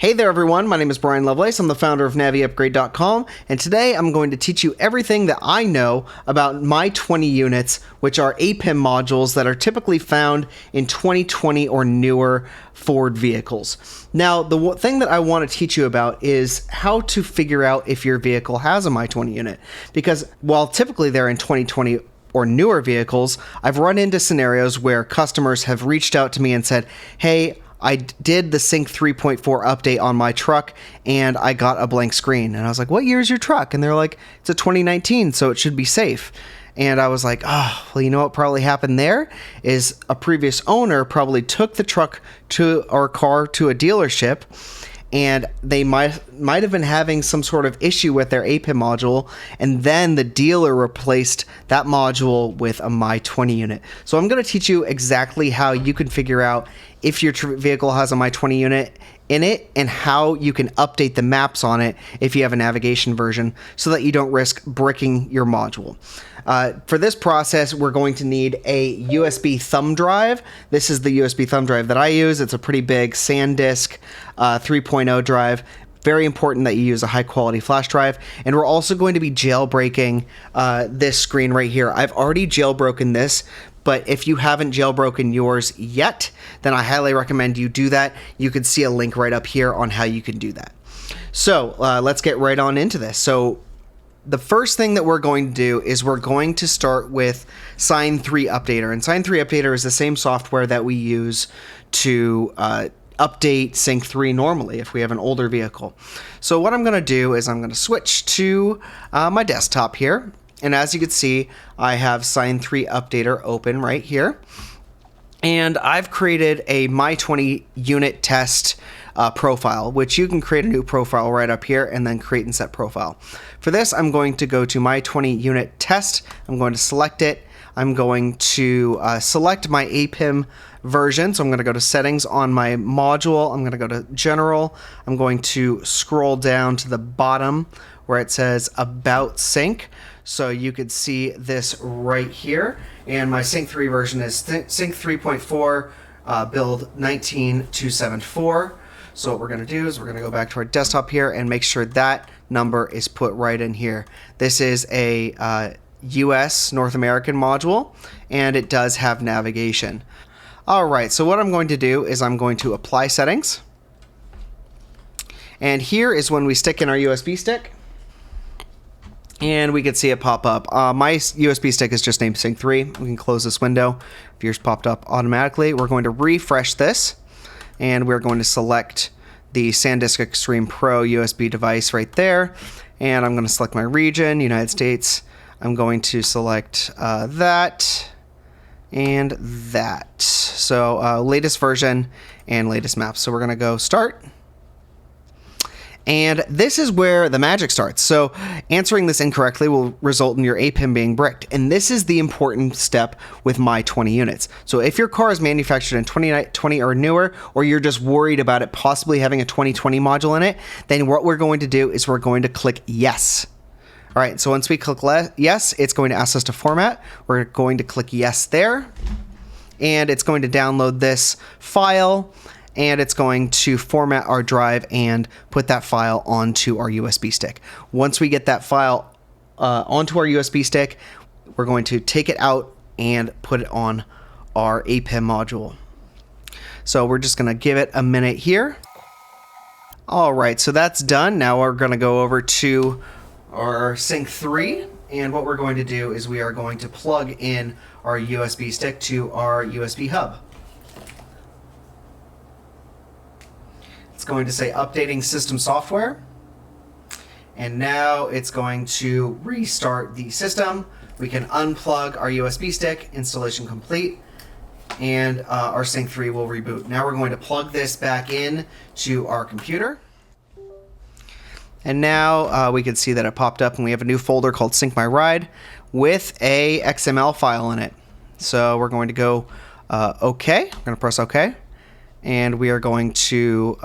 Hey there everyone, my name is Brian Lovelace, I'm the founder of NaviUpgrade.com, and today I'm going to teach you everything that I know about my 20 units, which are APIM modules that are typically found in 2020 or newer Ford vehicles. Now, the thing that I want to teach you about is how to figure out if your vehicle has a My 20 unit, because while typically they're in 2020 or newer vehicles, I've run into scenarios where customers have reached out to me and said, hey, I did the Sync 3.4 update on my truck and I got a blank screen. And I was like, what year is your truck? And they're like, it's a 2019, so it should be safe. And I was like, oh, well, you know what probably happened there is a previous owner probably took the truck to or car to a dealership, and they might have been having some sort of issue with their APIM module, and then the dealer replaced that module with a My 20 unit. So I'm going to teach you exactly how you can figure out if your vehicle has a My 20 unit in it and how you can update the maps on it if you have a navigation version so that you don't risk bricking your module. For this process, we're going to need a USB thumb drive. This is the USB thumb drive that I use. It's a pretty big SanDisk 3.0 drive. Very important that you use a high quality flash drive. And we're also going to be jailbreaking this screen right here. I've already jailbroken this, but if you haven't jailbroken yours yet, then I highly recommend you do that. You can see a link right up here on how you can do that. So let's get right on into this. So the first thing that we're going to do is we're going to start with Sign 3 Updater. And Sign 3 Updater is the same software that we use to update Sync 3 normally if we have an older vehicle. So what I'm going to do is I'm going to switch to my desktop here. And as you can see, I have Sign 3 Updater open right here. And I've created a My 20 unit test profile, which you can create a new profile right up here and then create and set profile. For this, I'm going to go to My 20 unit test. I'm going to select it. I'm going to select my APIM version. So I'm going to go to settings on my module. I'm going to go to general. I'm going to scroll down to the bottom where it says about sync. So you could see this right here. And my Sync 3 version is Sync 3.4 build 19274. So what we're going to do is we're going to go back to our desktop here and make sure that number is put right in here. This is a US North American module, and it does have navigation. All right, so what I'm going to do is I'm going to apply settings. And here is when we stick in our USB stick. And we can see it pop up. My USB stick is just named Sync 3. We can close this window. If yours popped up automatically, we're going to refresh this. And we're going to select the SanDisk Extreme Pro USB device right there. And I'm going to select my region, United States. I'm going to select that and that. So latest version and latest maps. So we're going to go start. And this is where the magic starts. So answering this incorrectly will result in your APIM being bricked. And this is the important step with My 20 units. So if your car is manufactured in 2020 or newer, or you're just worried about it possibly having a 2020 module in it, then what we're going to do is we're going to click yes. All right, so once we click yes, it's going to ask us to format. We're going to click yes there. And it's going to download this file. And it's going to format our drive and put that file onto our USB stick. Once we get that file onto our USB stick, we're going to take it out and put it on our APIM module. So we're just going to give it a minute here. All right, so that's done. Now we're going to go over to our Sync 3. And what we're going to do is we are going to plug in our USB stick to our USB hub. It's going to say updating system software, and now it's going to restart the system. We can unplug our USB stick, installation complete, and our Sync 3 will reboot. Now we're going to plug this back in to our computer, and now we can see that it popped up and we have a new folder called Sync My Ride with a XML file in it. So we're going to go OK. I'm going to press OK. And we are going to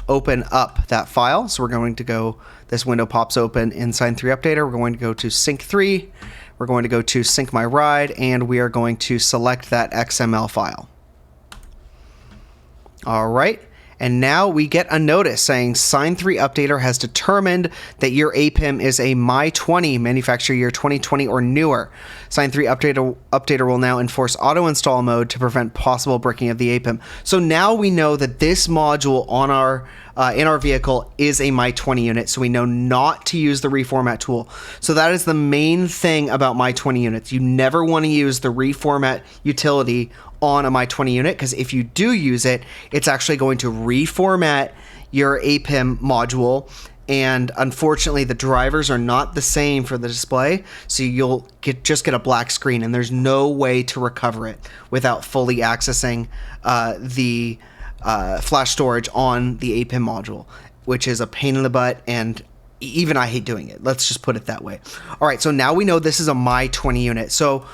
open up that file. So we're going to go, this window pops open in Sign 3 Updater. We're going to go to Sync 3. We're going to go to Sync My Ride, and we are going to select that XML file. All right. And now we get a notice saying Sign3 Updater has determined that your APIM is a My20 manufacture year 2020 or newer. Sign3 Updater will now enforce auto-install mode to prevent possible breaking of the APIM. So now we know that this module on our in our vehicle is a My20 unit, so we know not to use the reformat tool. So that is the main thing about My20 units. You never want to use the reformat utility on a My20 unit, because if you do use it, it's actually going to reformat your APIM module, and unfortunately the drivers are not the same for the display, so you'll just get a black screen, and there's no way to recover it without fully accessing the flash storage on the APIM module, which is a pain in the butt, and even I hate doing it. Let's just put it that way. All right, so now we know this is a My20 unit. So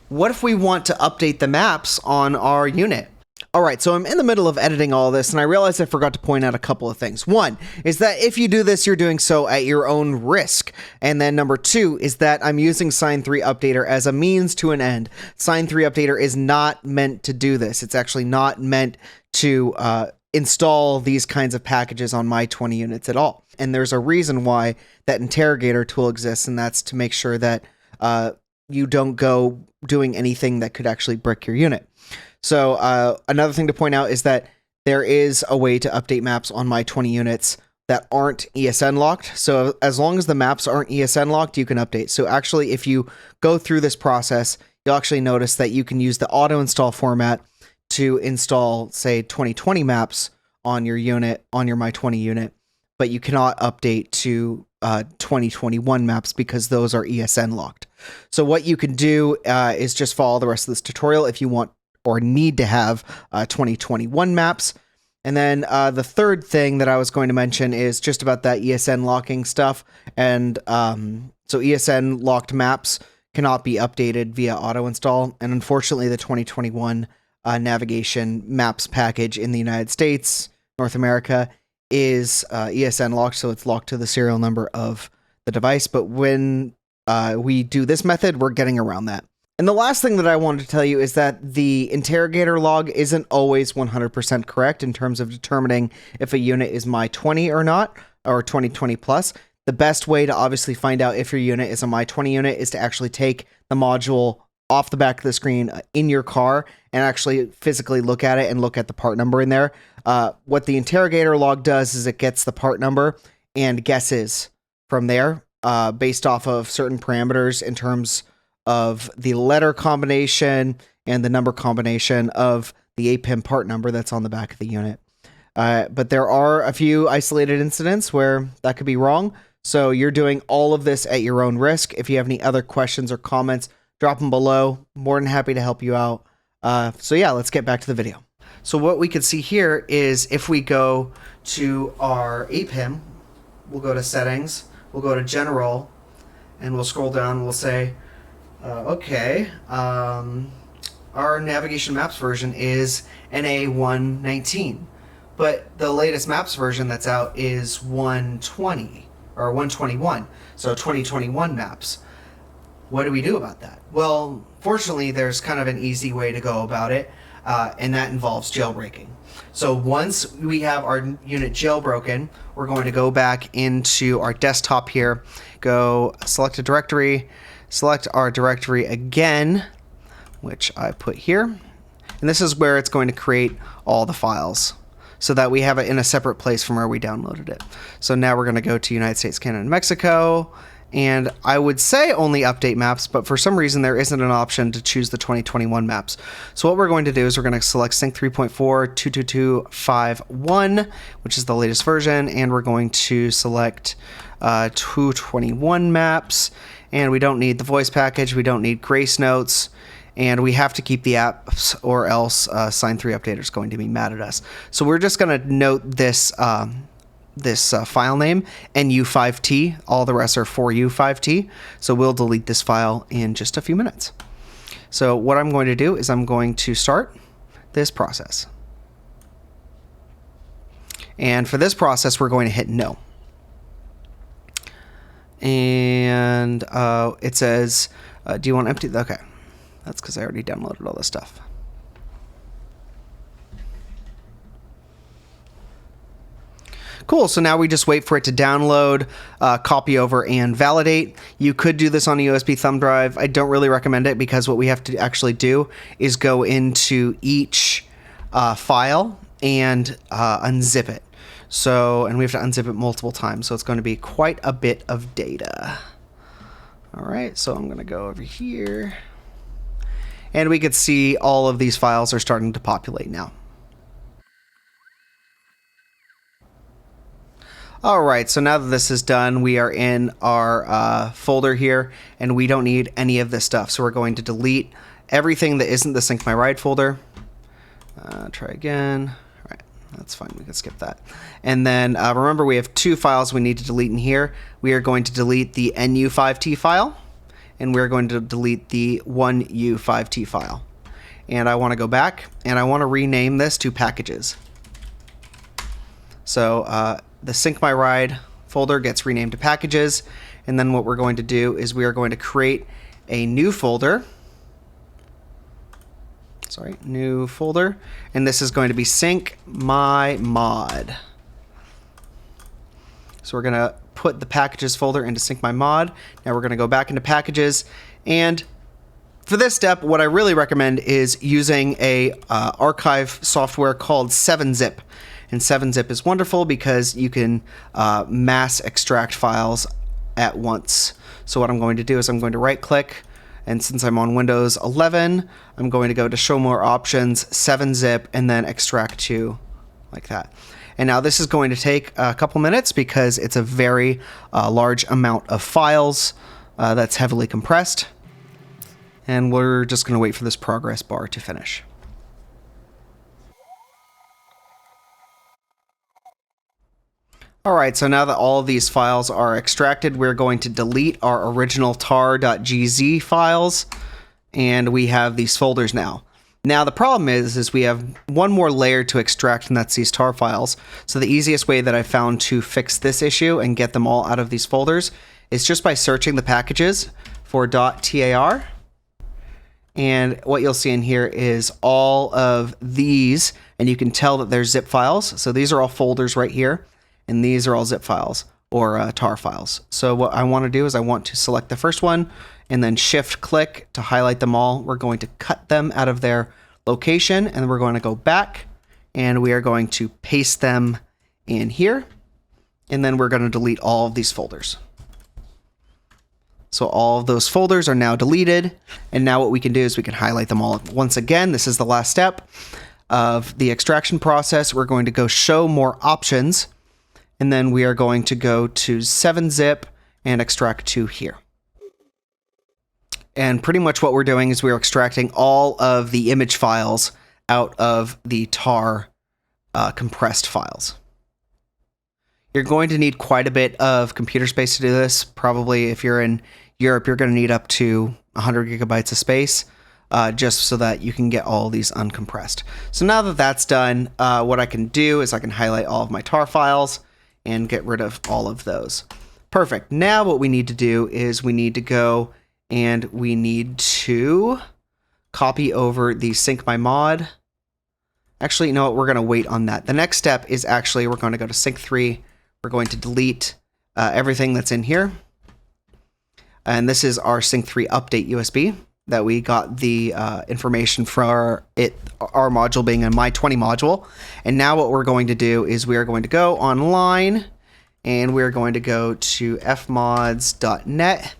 what if we want to update the maps on our unit? All right, so I'm in the middle of editing all this, and I realized I forgot to point out a couple of things. One is that if you do this, you're doing so at your own risk. And then number two is that I'm using Sign3 Updater as a means to an end. Sign3 Updater is not meant to do this. It's actually not meant to install these kinds of packages on My20 units at all. And there's a reason why that interrogator tool exists, and that's to make sure that you don't go doing anything that could actually brick your unit. So another thing to point out is that there is a way to update maps on My20 units that aren't ESN locked. So as long as the maps aren't ESN locked, you can update. So actually, if you go through this process, you'll actually notice that you can use the auto-install format to install, say, 2020 maps on your unit, on your My20 unit, but you cannot update to 2021 maps because those are ESN locked. So what you can do is just follow the rest of this tutorial if you want or need to have 2021 maps. And then the third thing that I was going to mention is just about that ESN locking stuff. And so ESN locked maps cannot be updated via auto install. And unfortunately, the 2021 navigation maps package in the United States, North America, is ESN locked. So it's locked to the serial number of the device. But when we do this method, we're getting around that. And the last thing that I wanted to tell you is that the interrogator log isn't always 100% correct in terms of determining if a unit is My20 or not, or 2020 plus. The best way to obviously find out if your unit is a My20 unit is to actually take the module off the back of the screen in your car and actually physically look at it and look at the part number in there. What the interrogator log does is it gets the part number and guesses from there based off of certain parameters in terms of the letter combination and the number combination of the APIM part number that's on the back of the unit. But there are a few isolated incidents where that could be wrong. So you're doing all of this at your own risk. If you have any other questions or comments, drop them below. More than happy to help you out. So yeah, let's get back to the video. So what we can see here is if we go to our APIM, we'll go to settings, we'll go to general, and we'll scroll down and we'll say, okay, our navigation maps version is NA119, but the latest maps version that's out is 120 or 121, so 2021 maps. What do we do about that? Well, fortunately, there's kind of an easy way to go about it, and that involves jailbreaking. So once we have our unit jailbroken, we're going to go back into our desktop here, go select a directory, select our directory again, which I put here. And this is where it's going to create all the files so that we have it in a separate place from where we downloaded it. So now we're going to go to United States, Canada, and Mexico. And I would say only update maps, but for some reason there isn't an option to choose the 2021 maps. So what we're going to do is we're going to select Sync 3.4 22251, which is the latest version, and we're going to select 221 maps. And we don't need the voice package, we don't need grace notes, and we have to keep the apps or else Sign3 Updater is going to be mad at us. So we're just going to note this file name, NU5T. All the rest are 4U5T. So we'll delete this file in just a few minutes. So what I'm going to do is I'm going to start this process. And for this process, we're going to hit no. And it says, do you want empty? Okay, that's because I already downloaded all this stuff. Cool, so now we just wait for it to download, copy over, and validate. You could do this on a USB thumb drive. I don't really recommend it because what we have to actually do is go into each file and unzip it. So, and we have to unzip it multiple times, so it's going to be quite a bit of data. All right, so I'm going to go over here, and we could see all of these files are starting to populate now. All right, so now that this is done, we are in our folder here, and we don't need any of this stuff. So we're going to delete everything that isn't the Sync My Ride folder. Try again. All right, that's fine. We can skip that. And then remember, we have two files we need to delete in here. We are going to delete the NU5T file, and we're going to delete the 1U5T file. And I want to go back, and I want to rename this to packages. So the Sync My Ride folder gets renamed to packages, and then what we're going to do is we are going to create a new folder. New folder, and this is going to be Sync My Mod. So we're going to put the packages folder into Sync My Mod. Now we're going to go back into packages, and for this step, what I really recommend is using a archive software called 7-Zip. And 7-Zip is wonderful because you can mass extract files at once. So what I'm going to do is I'm going to right click, and since I'm on Windows 11, I'm going to go to Show More Options, 7-Zip, and then Extract to, like that. And now this is going to take a couple minutes because it's a very large amount of files that's heavily compressed. And we're just going to wait for this progress bar to finish. All right, so now that all of these files are extracted, we're going to delete our original tar.gz files, and we have these folders now. Now the problem is we have one more layer to extract, and that's these tar files. So the easiest way that I found to fix this issue and get them all out of these folders is just by searching the packages for .tar. And what you'll see in here is all of these, and you can tell that they're zip files. So these are all folders right here. And these are all zip files or tar files. So what I want to do is I want to select the first one and then shift click to highlight them all. We're going to cut them out of their location, and we're going to go back and we are going to paste them in here. And then we're going to delete all of these folders. So all of those folders are now deleted. And now what we can do is we can highlight them all. Once again, this is the last step of the extraction process. We're going to go Show More Options. And then we are going to go to 7-Zip and extract to here. And pretty much what we're doing is we're extracting all of the image files out of the tar compressed files. You're going to need quite a bit of computer space to do this. Probably if you're in Europe, you're going to need up to 100 gigabytes of space just so that you can get all these uncompressed. So now that that's done, what I can do is I can highlight all of my tar files and get rid of all of those. Perfect. Now what we need to do is we need to go and we need to copy over the Sync My Mod. Actually, you know what? We're going to wait on that. The next step is actually we're going to go to Sync 3. We're going to delete everything that's in here. And this is our Sync 3 update USB that we got the information for our module being a My 20 module. And now what we're going to do is we are going to go online and we're going to go to fmods.net.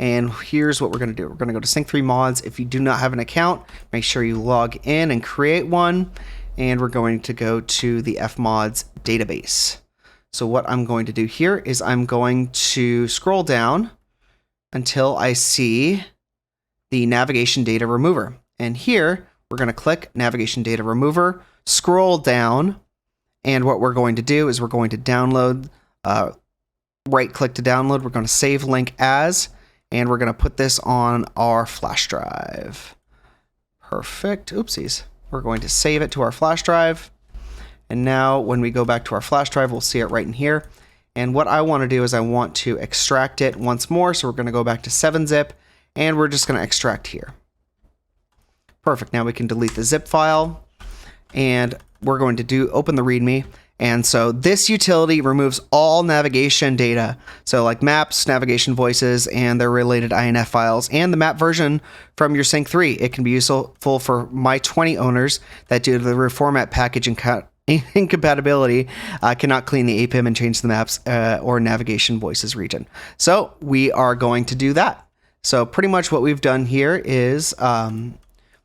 And here's what we're going to do. We're going to go to Sync 3 Mods. If you do not have an account, make sure you log in and create one. And we're going to go to the FMODs database. So what I'm going to do here is I'm going to scroll down until I see the Navigation Data Remover. And here, we're going to click Navigation Data Remover, scroll down, and what we're going to do is we're going to download, right-click to download, we're going to save link as, and we're going to put this on our flash drive. Perfect. Oopsies. We're going to save it to our flash drive. And now when we go back to our flash drive, we'll see it right in here. And what I want to do is I want to extract it once more. So we're going to go back to 7-Zip. And we're just going to extract here. Perfect. Now we can delete the zip file. And we're going to open the README. And so this utility removes all navigation data. So like maps, navigation voices, and their related INF files, and the map version from your Sync 3. It can be useful for my 20 owners that due to the reformat package incompatibility cannot clean the APIM and change the maps or navigation voices region. So we are going to do that. So pretty much what we've done here is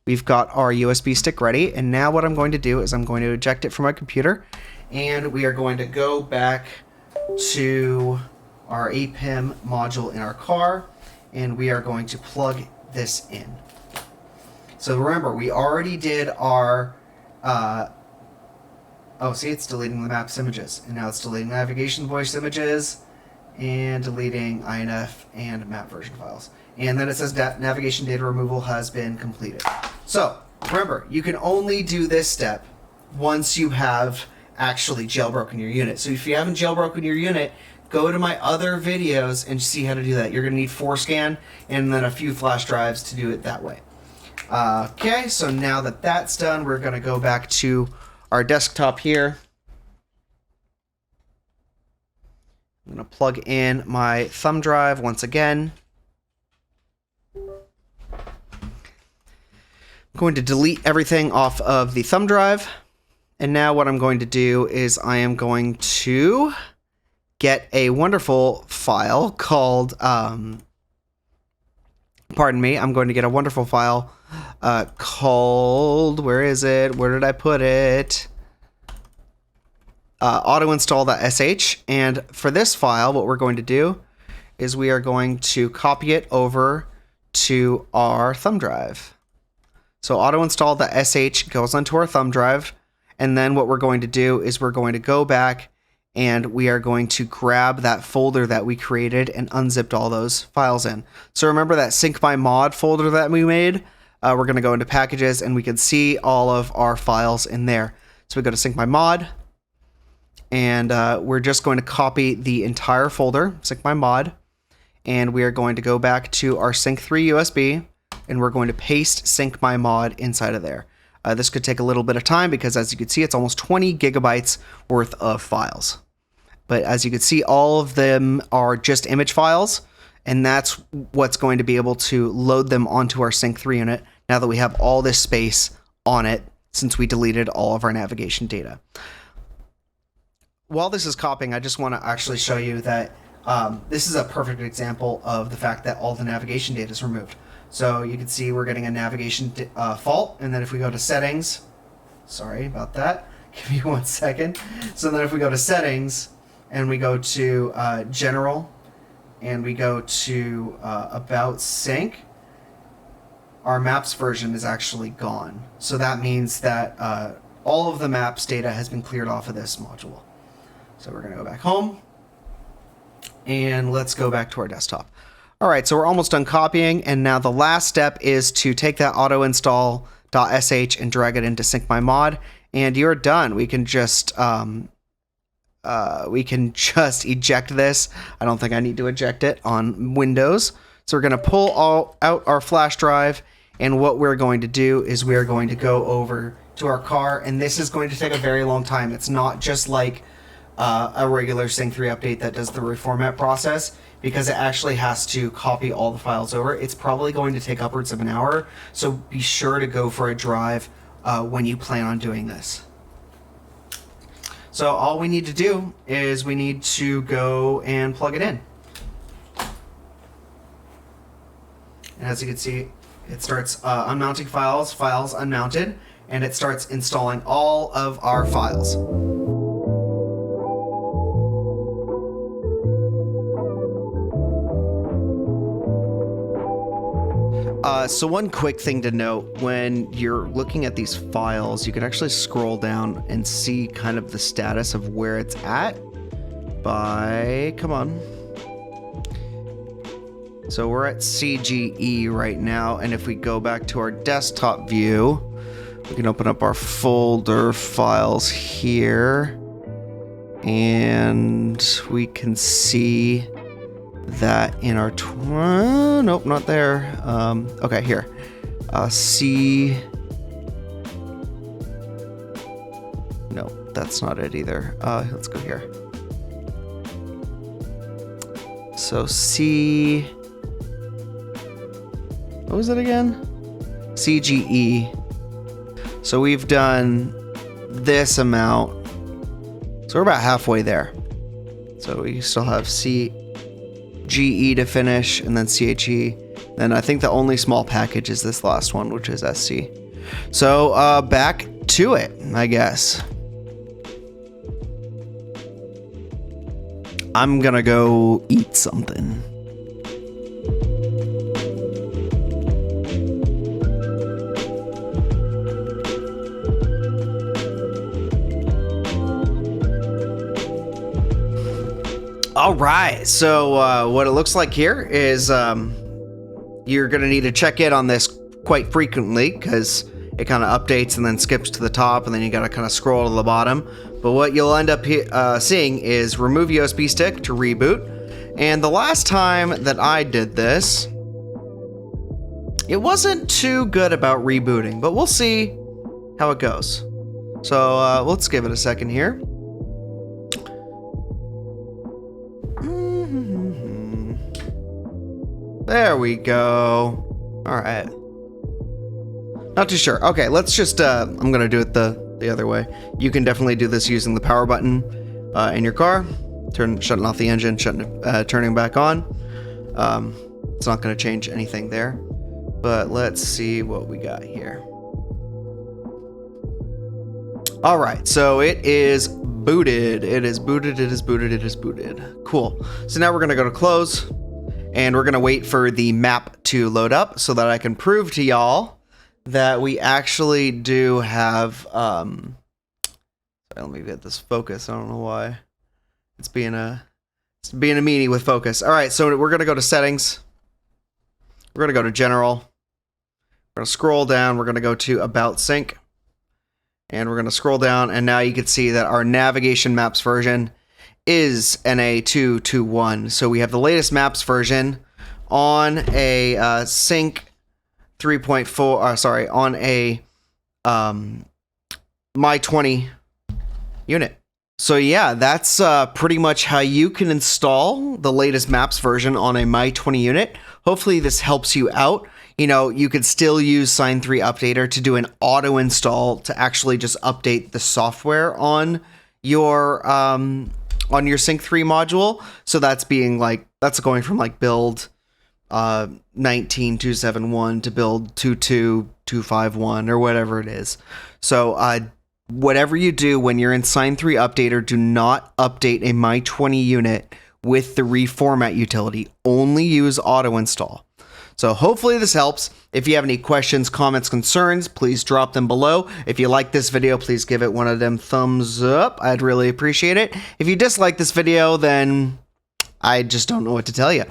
we've got our USB stick ready, and now what I'm going to do is I'm going to eject it from my computer, and we are going to go back to our APIM module in our car, and we are going to plug this in. So remember, we already did our oh, see, it's deleting the maps images, and now it's deleting navigation voice images and deleting INF and map version files. And then it says navigation data removal has been completed. So remember, you can only do this step once you have actually jailbroken your unit. So if you haven't jailbroken your unit, go to my other videos and see how to do that. You're going to need FORScan and then a few flash drives to do it that way. Okay, so now that that's done, we're going to go back to our desktop here. I'm going to plug in my thumb drive once again. I'm going to delete everything off of the thumb drive. And now what I'm going to do is I am going to get a wonderful file called, pardon me, I'm going to get a wonderful file called, where is it? Where did I put it? AutoInstall.sh. And for this file, what we're going to do is we are going to copy it over to our thumb drive. So AutoInstall.sh goes onto our thumb drive. And then what we're going to do is we're going to go back and we are going to grab that folder that we created and unzipped all those files in. So remember that sync by mod folder that we made? We're going to go into packages and we can see all of our files in there. So we go to sync by mod, and we're just going to copy the entire folder, sync by mod, and we are going to go back to our sync 3 USB, and we're going to paste sync by mod inside of there. This could take a little bit of time because, as you can see, it's almost 20 gigabytes worth of files. But as you can see, all of them are just image files, and that's what's going to be able to load them onto our Sync 3 unit now that we have all this space on it since we deleted all of our navigation data. While this is copying, I just want to actually show you that this is a perfect example of the fact that all the navigation data is removed. So you can see we're getting a navigation fault, and then if we go to settings, sorry about that, give me 1 second. So then if we go to settings and we go to general and we go to about sync, our maps version is actually gone. So that means that all of the maps data has been cleared off of this module. So we're going to go back home and let's go back to our desktop. All right, so we're almost done copying, and now the last step is to take that AutoInstall.sh and drag it into sync by mod, and you're done. We can just eject this. I don't think I need to eject it on Windows. So we're going to pull out our flash drive, and what we're going to do is we're going to go over to our car, and this is going to take a very long time. It's not just like a regular Sync 3 update that does the reformat process, because it actually has to copy all the files over. It's probably going to take upwards of an hour, so be sure to go for a drive when you plan on doing this. So all we need to do is we need to go and plug it in. And as you can see, it starts unmounting files, files unmounted, and it starts installing all of our files. So one quick thing to note, when you're looking at these files, you can actually scroll down and see kind of the status of where it's at by, come on. So we're at CGE right now, and if we go back to our desktop view, we can open up our folder files here, and we can see that in our nope, not there. Okay, here. No, that's not it either. Let's go here. So C, what was it again? CGE. So we've done this amount. So we're about halfway there. So we still have CGE to finish, and then CHE. Then I think the only small package is this last one, which is SC. So back to it, I guess. I'm gonna go eat something. All right, so what it looks like here is you're gonna need to check in on this quite frequently because it kind of updates and then skips to the top, and then you gotta kind of scroll to the bottom. But what you'll end up seeing is remove USB stick to reboot. And the last time that I did this, it wasn't too good about rebooting, but we'll see how it goes. So let's give it a second here. There we go. All right. Not too sure. Okay, let's just, I'm gonna do it the other way. You can definitely do this using the power button in your car. Shutting off the engine, turning back on. It's not gonna change anything there. But let's see what we got here. All right, so it is booted. It is booted, it is booted, it is booted. Cool. So now we're gonna go to close. And we're gonna wait for the map to load up so that I can prove to y'all that we actually do have, sorry, let me get this focus. I don't know why it's being a meanie with focus. All right, so we're gonna go to settings. We're gonna go to general. We're gonna scroll down. We're gonna go to about sync. And we're gonna scroll down, and now you can see that our navigation maps version is NA221. So we have the latest maps version on a sync 3.4, on a My20 unit. So yeah, that's pretty much how you can install the latest maps version on a My20 unit. Hopefully this helps you out. You know, you could still use Sign3 Updater to do an auto install to actually just update the software on your Sync 3 module. So that's going from like build 19271 to build 22251 or whatever it is. So whatever you do when you're in Sign3 Updater, do not update a My20 unit with the reformat utility. Only use auto install. So hopefully this helps. If you have any questions, comments, concerns, please drop them below. If you like this video, please give it one of them thumbs up. I'd really appreciate it. If you dislike this video, then I just don't know what to tell you.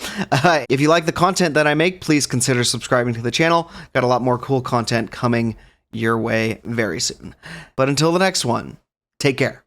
If you like the content that I make, please consider subscribing to the channel. Got a lot more cool content coming your way very soon. But until the next one, take care.